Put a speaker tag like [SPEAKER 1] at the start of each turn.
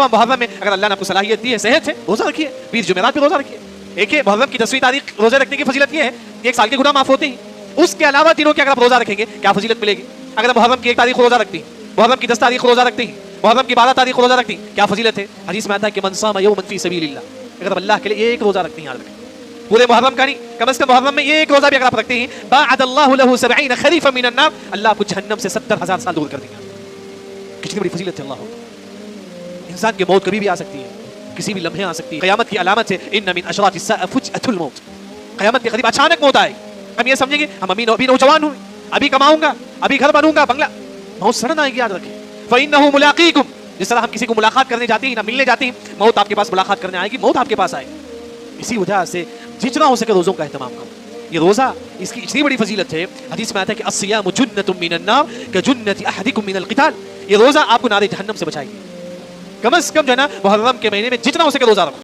[SPEAKER 1] मुहर्रम में अगर अल्लाह ने आपको सलाहियत दी है, सेहत है, रोजा रखिए, 20 जुमेरात पे रोजा रखिए। एक है मुहर्रम की 10वीं तारीख रोजा रखने की फजीलत ये है कि 1 साल के गुनाह माफ होते हैं। उसके अलावा दिनों के अगर आप रोजा रखेंगे क्या फजीलत मिलेगी? अगर आप मुहर्रम की 1 तारीख रोजा रखती हैं, मुहर्रम की 10 तारीख रोजा रखती हैं, मुहर्रम की 12 तारीख रोजा रखती हैं, क्या फजीलत है? हदीस में आता है कि मन सामा यौमन फी सबीलिल्लाह, अगर अल्लाह के लिए एक रोजा रखती हैं, याद रखें पूरे मुहर्रम का नहीं, कम से कम मुहर्रम में एक रोजा भी अगर आप रखते हैं, बाअदल्लाहु लहु 70 खरीफा मिनन नार, अल्लाह आपको जहन्नम से 70,000 साल दूर कर देगा। कितनी बड़ी फजीलत है। अल्लाह, इंसान की मौत कभी भी आ सकती है, किसी भी लम्हे आ सकती है। क़यामत की अलामत है इन्न मिन अशरातिस साअ फुजअतुल मौत, क़यामत के करीब अचानक मौत आएगी। हम ये समझेंगे हम अभी नौजवान हूँ, अभी कमाऊंगा, अभी घर बनूंगा, बंगला, मौत सडन आएगी, याद रखें। फ़इन्नहु मुलाक़ीकुम, जिस तरह हम किसी को मुलाकात करने जाते हैं ना मिलने जाते हैं, मौत आपके पास मुलाकात करने आएगी, मौत आपके पास आएगी। इसी वजह से जितना हो सके रोज़ों का एहतमाम करो। ये रोज़ा इसकी इतनी बड़ी फजीलत है, हदीस में आता है कि अस्सियामु जुन्नतुम मिनन नार कजुन्नति अहदिकुम मिनल क़िताल, ये रोज़ा आपको नारे जहन्नम से बचाएगी। कम से कम जो है ना मुहर्रम के महीने में जितना हो सके रोज़ा रखो।